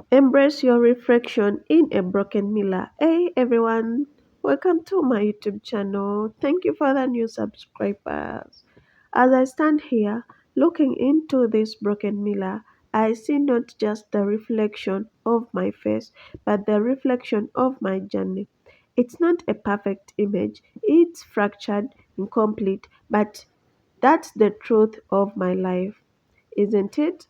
Embrace your reflection in a broken mirror. Hey everyone, welcome to my YouTube channel. Thank you for the new subscribers. As I stand here looking into this broken mirror, I see not just the reflection of my face, but the reflection of my journey. It's not a perfect image, it's fractured, incomplete, but that's the truth of my life, isn't it?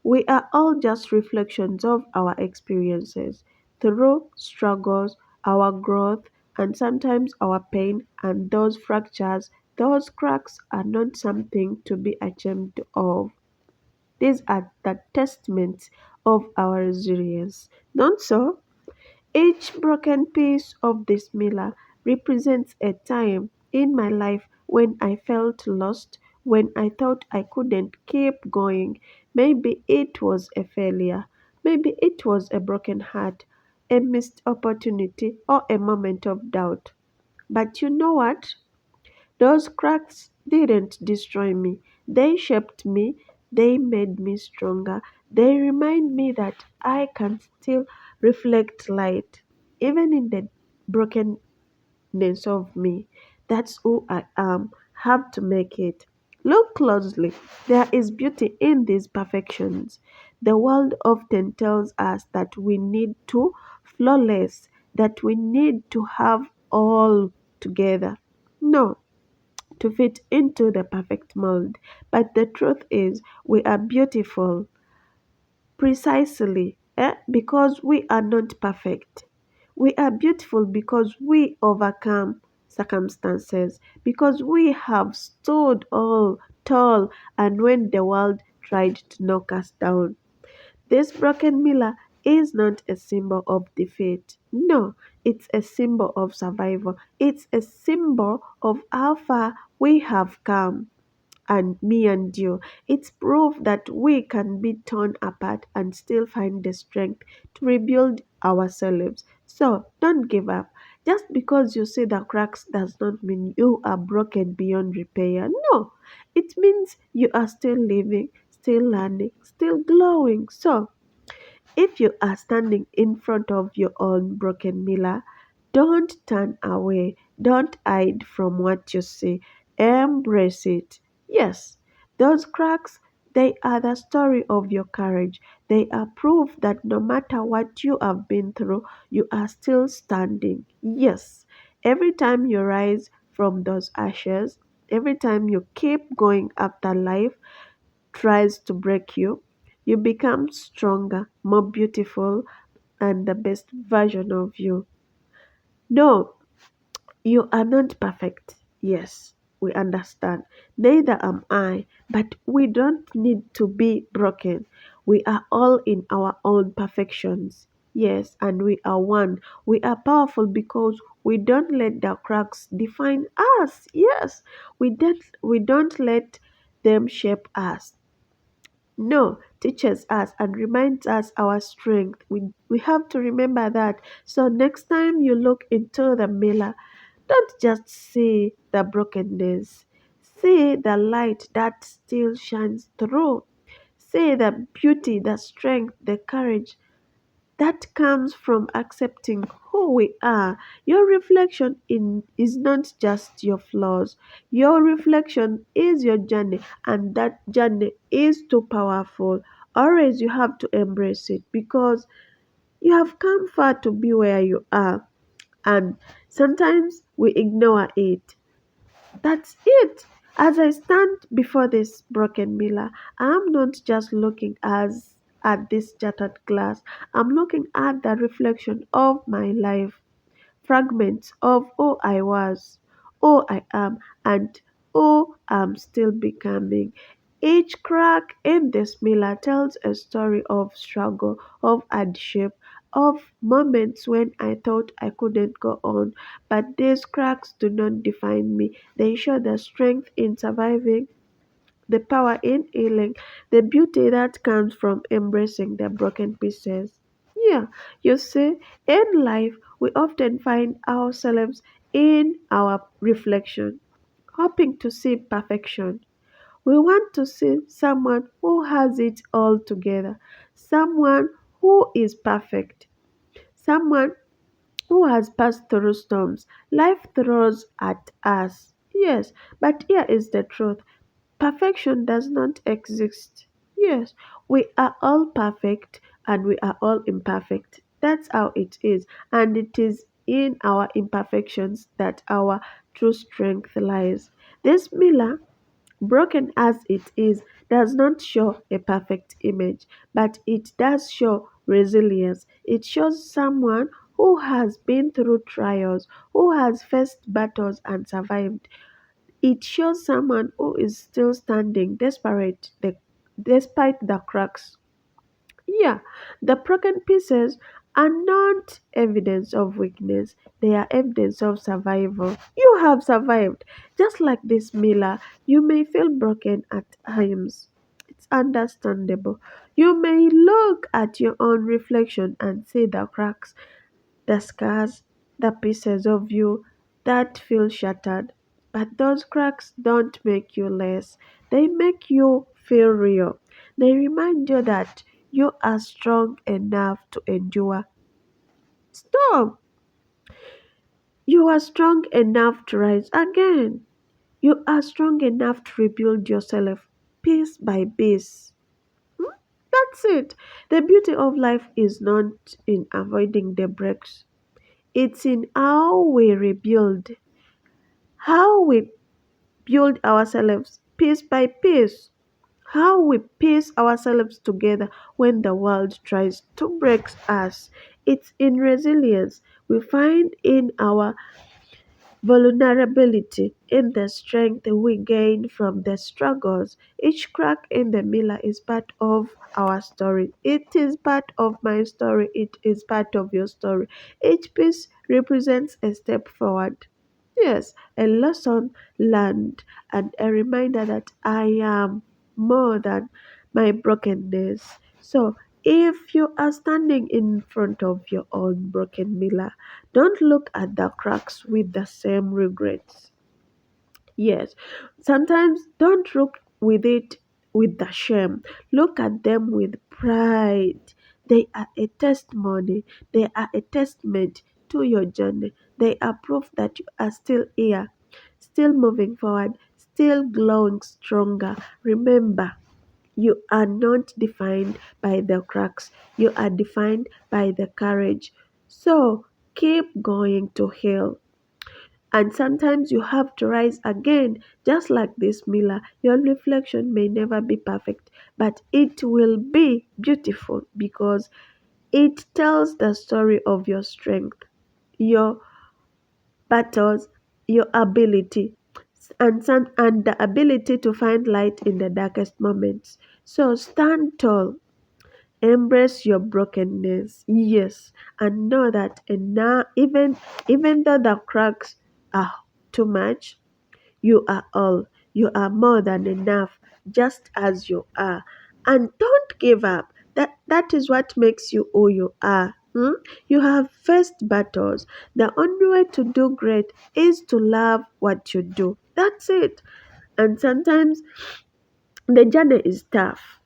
We are all just reflections of our experiences, through struggles, our growth, and sometimes our pain, and those fractures, those cracks are not something to be ashamed of. These are the testaments of our resilience. Not so? Each broken piece of this mirror represents a time in my life when I felt lost, when I thought I couldn't keep going. Maybe it was a failure, maybe it was a broken heart, a missed opportunity, or a moment of doubt. But you know what? Those cracks didn't destroy me. They shaped me. They made me stronger. They remind me that I can still reflect light, even in the brokenness of me. That's who I am. Have to make it. Look closely. There is beauty in these perfections. The world often tells us that we need to flawless, that we need to have all together. No, to fit into the perfect mold. But the truth is, we are beautiful precisely because we are not perfect. We are beautiful because we overcome circumstances, because we have stood all tall and when the world tried to knock us down. This broken mirror is not a symbol of defeat. No, it's a symbol of survival. It's a symbol of how far we have come. And me and you, it's proof that we can be torn apart and still find the strength to rebuild ourselves. So don't give up. Just because you see the cracks does not mean you are broken beyond repair. No, it means you are still living, still learning, still glowing. So if you are standing in front of your own broken mirror, don't turn away. Don't hide from what you see. Embrace it. Yes, those cracks, they are the story of your courage. They are proof that no matter what you have been through, you are still standing. Yes, every time you rise from those ashes, every time you keep going after life, tries to break you, you become stronger, more beautiful, and the best version of you. No, you are not perfect. Yes, we understand. Neither am I, but we don't need to be broken. We are all in our own perfections. Yes, and we are one. We are powerful because we don't let the cracks define us. Yes, we don't let them shape us. No, teaches us and reminds us our strength. We have to remember that. So next time you look into the mirror, don't just see the brokenness. See the light that still shines through. See the beauty, the strength, the courage that comes from accepting who we are. Your reflection is not just your flaws. Your reflection is your journey, and that journey is too powerful. Always you have to embrace it because you have come far to be where you are, and sometimes we ignore it. That's it. As I stand before this broken mirror, I'm not just looking as at this shattered glass. I'm looking at the reflection of my life, fragments of who I was, who I am, and who I'm still becoming. Each crack in this mirror tells a story of struggle, of hardship, of moments when I thought I couldn't go on. But these cracks do not define me. They show the strength in surviving, the power in healing, the beauty that comes from embracing the broken pieces. Yeah, you see, in life, we often find ourselves in our reflection, hoping to see perfection. We want to see someone who has it all together, someone who is perfect, someone who has passed through storms. Life throws at us. Yes, but here is the truth. Perfection does not exist. Yes, we are all perfect and we are all imperfect. That's how it is. And it is in our imperfections that our true strength lies. This Miller, broken as it is, does not show a perfect image, but it does show resilience. It shows someone who has been through trials, who has faced battles and survived. It shows someone who is still standing despite the cracks. Yeah, the broken pieces are not evidence of weakness, they are evidence of survival. You have survived. Just like this Miller, you may feel broken at times. It's understandable. You may look at your own reflection and see the cracks, the scars, the pieces of you that feel shattered. But those cracks don't make you less, they make you feel real. They remind you that you are strong enough to endure. Stop! You are strong enough to rise again. You are strong enough to rebuild yourself piece by piece. Hmm? That's it. The beauty of life is not in avoiding the breaks. It's in how we rebuild, how we build ourselves piece by piece, how we piece ourselves together when the world tries to break us. It's in resilience we find in our vulnerability, in the strength we gain from the struggles. Each crack in the mirror is part of our story. It is part of my story. It is part of your story. Each piece represents a step forward. Yes, a lesson learned and a reminder that I am more than my brokenness. So, if you are standing in front of your own broken mirror, don't look at the cracks with the same regrets. Yes, sometimes don't look with it with the shame. Look at them with pride. They are a testimony, they are a testament to your journey. They are proof that you are still here, still moving forward, still glowing stronger. Remember, you are not defined by the cracks, you are defined by the courage. So keep going to heal. And sometimes you have to rise again, just like this Miller. Your reflection may never be perfect, but it will be beautiful because it tells the story of your strength, your battles, your ability, and the ability to find light in the darkest moments. So stand tall, embrace your brokenness, yes, and know that even though the cracks are too much, you are all. You are more than enough, just as you are. And don't give up. That is what makes you who you are. Hmm? You have faced battles. The only way to do great is to love what you do. That's it. And sometimes the journey is tough.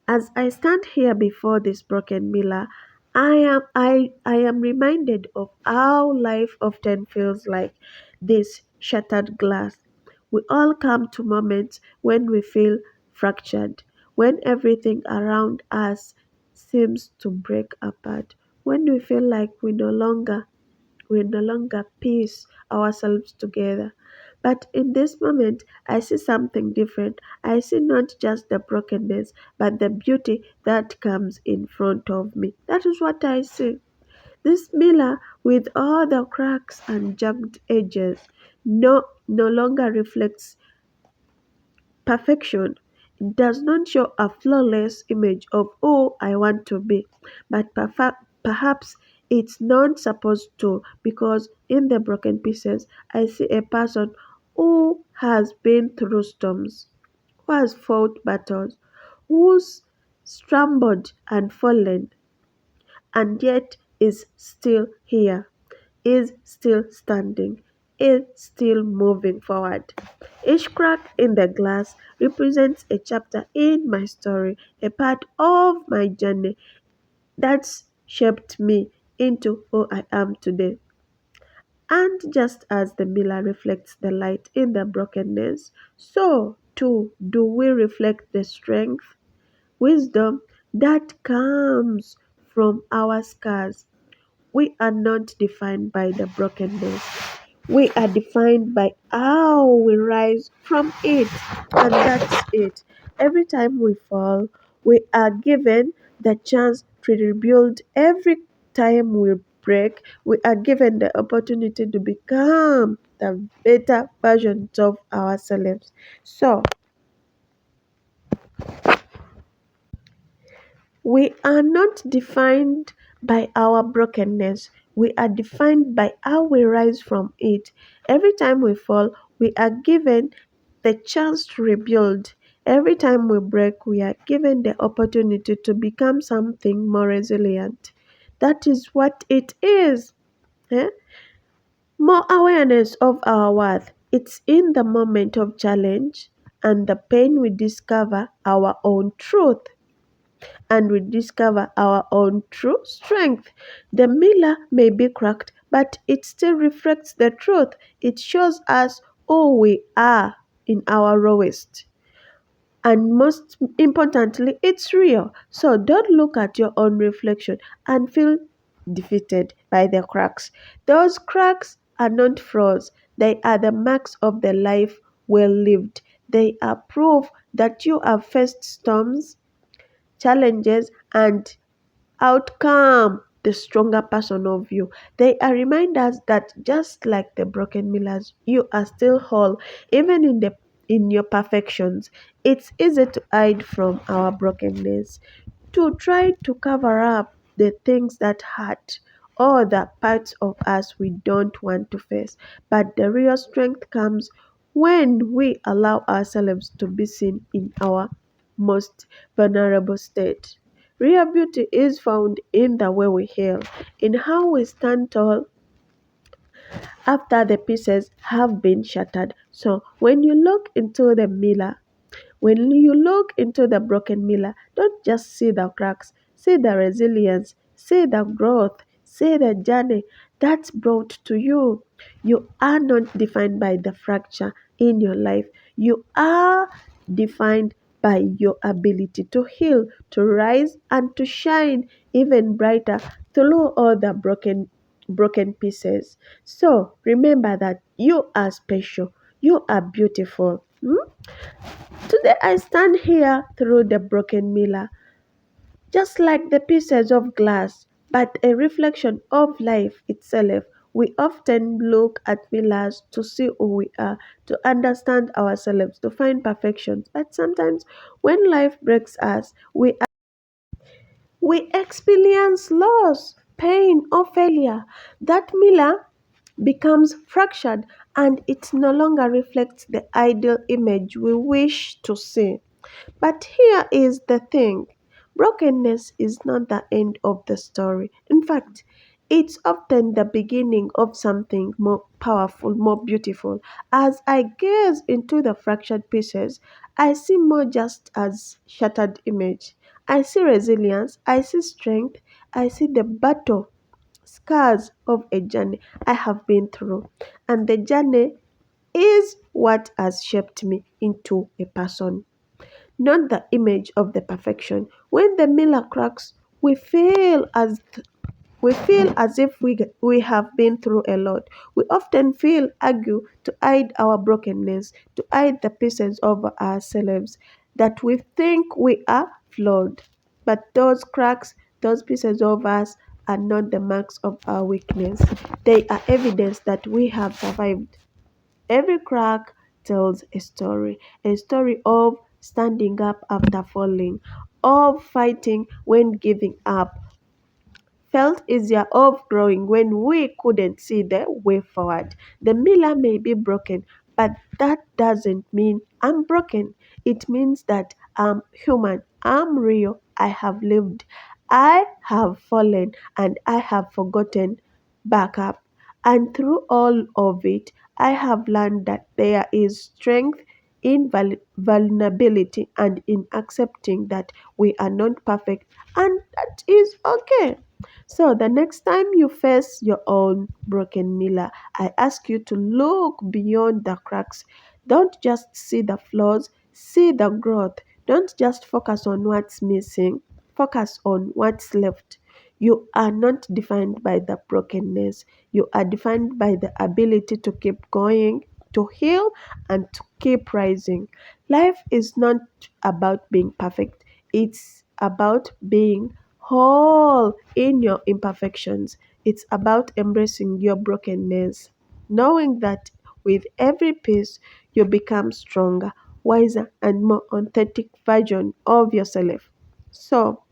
As I stand here before this broken mirror, I am reminded of how life often feels like this shattered glass. We all come to moments when we feel fractured, when everything around us seems to break apart, when we feel like we no longer piece ourselves together. But in this moment, I see something different. I see not just the brokenness, but the beauty that comes in front of me. That is what I see. This mirror, with all the cracks and jagged edges, no longer reflects perfection. It does not show a flawless image of who I want to be, but perhaps it's not supposed to, because in the broken pieces, I see a person who has been through storms, who has fought battles, who's stumbled and fallen, and yet is still here, is still standing, is still moving forward. Each crack in the glass represents a chapter in my story, a part of my journey, That's shaped me into who I am today. And just as the mirror reflects the light in the brokenness, so too do we reflect the strength, wisdom that comes from our scars. We are not defined by the brokenness. We are defined by how we rise from it. And that's it. Every time we fall, we are given the chance to rebuild. Every time we break, we are given the opportunity to become the better versions of ourselves. So, we are not defined by our brokenness. We are defined by how we rise from it. Every time we fall, we are given the chance to rebuild. Every time we break, we are given the opportunity to become something more resilient. That is what it is. eh? More awareness of our worth. It's in the moment of challenge and the pain we discover our own truth and we discover our own true strength. The mirror may be cracked, but it still reflects the truth. It shows us who we are in our rawest. And most importantly, it's real. So don't look at your own reflection and feel defeated by the cracks. Those cracks are not flaws, they are the marks of the life well lived. They are proof that you have faced storms, challenges, and outcome the stronger person of you. They are reminders that just like the broken mirrors, you are still whole, even in your perfections. It's easy to hide from our brokenness, to try to cover up the things that hurt or the parts of us we don't want to face. But the real strength comes when we allow ourselves to be seen in our most vulnerable state. Real beauty is found in the way we heal, in how we stand tall after the pieces have been shattered. So when you look into the mirror, when you look into the broken mirror, don't just see the cracks, see the resilience, see the growth, see the journey that's brought to you. You are not defined by the fracture in your life. You are defined by your ability to heal, to rise, and to shine even brighter through all the broken pieces. So remember that you are special, you are beautiful. Today I stand here through the broken mirror, just like the pieces of glass, but a reflection of life itself. We often look at mirrors to see who we are, to understand ourselves, to find perfections. But sometimes when life breaks us, we experience loss, pain, or failure. That mirror becomes fractured and it no longer reflects the ideal image we wish to see. But here is the thing, brokenness is not the end of the story. In fact, it's often the beginning of something more powerful, more beautiful. As I gaze into the fractured pieces, I see more just as shattered image. I see resilience, I see strength, I see the battle scars of a journey I have been through. And the journey is what has shaped me into a person, not the image of the perfection. When the mirror cracks, we feel as if we have been through a lot. We often feel argue to hide our brokenness, to hide the pieces of ourselves that we think we are flawed. But those cracks, those pieces of us are not the marks of our weakness. They are evidence that we have survived. Every crack tells a story of standing up after falling, of fighting when giving up, felt easier of growing when we couldn't see the way forward. The mirror may be broken, but that doesn't mean I'm broken. It means that I'm human, I'm real, I have lived, I have fallen, and I have forgotten back up. And through all of it, I have learned that there is strength in vulnerability and in accepting that we are not perfect, and that is okay. So, the next time you face your own broken mirror, I ask you to look beyond the cracks. Don't just see the flaws, see the growth. Don't just focus on what's missing, focus on what's left. You are not defined by the brokenness, you are defined by the ability to keep going, to heal, and to keep rising. Life is not about being perfect, it's about being whole in your imperfections. It's about embracing your brokenness, knowing that with every piece you become stronger, wiser, and more authentic version of yourself. So,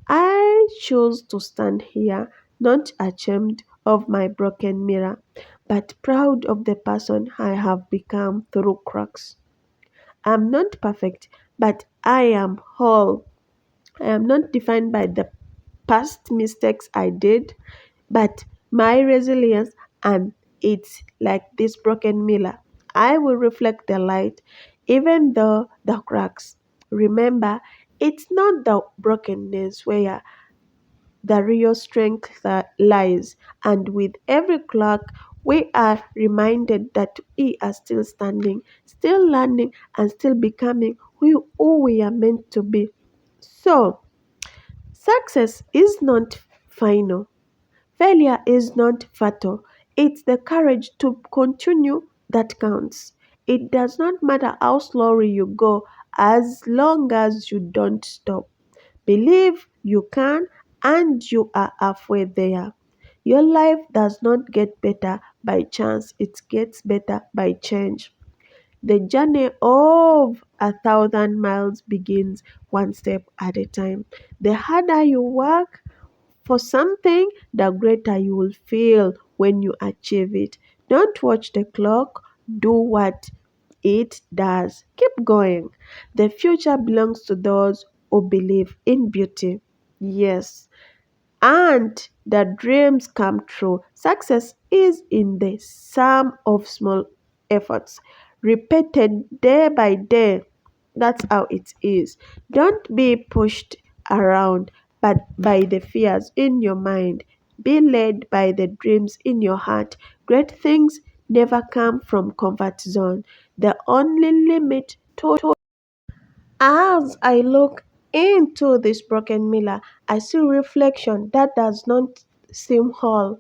I choose to stand here not ashamed of my broken mirror, but proud of the person I have become through cracks. I'm not perfect, but I am whole. I am not defined by the past mistakes I did, but my resilience, and it's like this broken mirror. I will reflect the light, even though the cracks. Remember, it's not the brokenness where the real strength that lies, and with every crack, we are reminded that we are still standing, still learning, and still becoming who we are meant to be. So, success is not final. Failure is not fatal. It's the courage to continue that counts. It does not matter how slowly you go as long as you don't stop. Believe you can, and you are halfway there. Your life does not get better by chance, it gets better by change. The journey of 1,000 miles begins one step at a time. The harder you work, for something, the greater you will feel when you achieve it. Don't watch the clock, do what it does. Keep going. The future belongs to those who believe in beauty. Yes, and the dreams come true. Success is in the sum of small efforts, repeated day by day. That's how it is. Don't be pushed around but by the fears in your mind. Be led by the dreams in your heart. Great things never come from comfort zone. The only limit to as I look into this broken mirror, I see reflection that does not seem whole,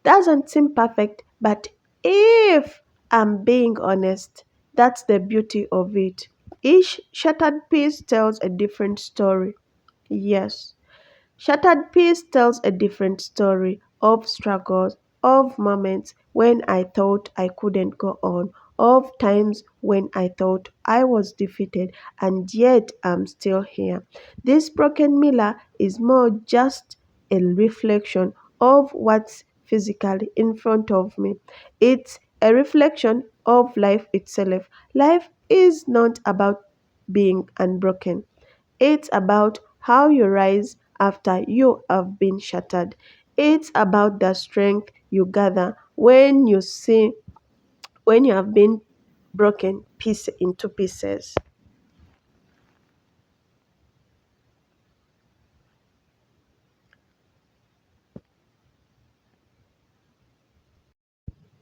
doesn't seem perfect, but if I'm being honest, that's the beauty of it. Each shattered piece tells a different story. Yes. Shattered Peace tells a different story of struggles, of moments when I thought I couldn't go on, of times when I thought I was defeated, and yet I'm still here. This broken mirror is more just a reflection of what's physically in front of me. It's a reflection of life itself. Life is not about being unbroken. It's about how you rise after you have been shattered. It's about the strength you gather when you have been broken piece into pieces.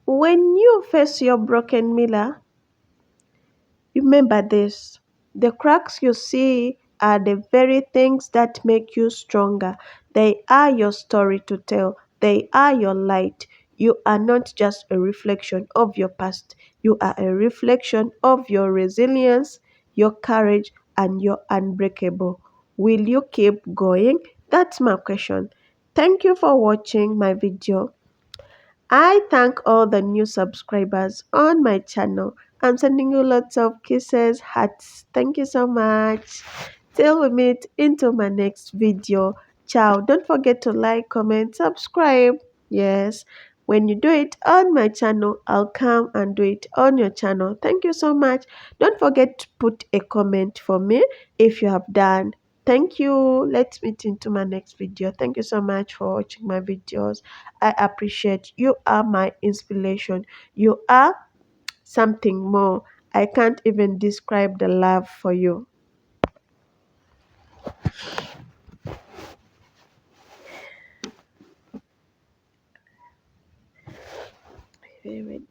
When you face your broken mirror, remember this: the cracks you see are the very things that make you stronger. They are your story to tell, they are your light. You are not just a reflection of your past, you are a reflection of your resilience, your courage, and your unbreakable. Will you keep going? That's my question. Thank you for watching my video. I thank all the new subscribers on my channel. I'm sending you lots of kisses, hearts. Thank you so much. Till we meet into my next video. Ciao. Don't forget to like, comment, subscribe. Yes. When you do it on my channel, I'll come and do it on your channel. Thank you so much. Don't forget to put a comment for me if you have done. Thank you. Let's meet into my next video. Thank you so much for watching my videos. I appreciate you are my inspiration. You are something more. I can't even describe the love for you. Wait.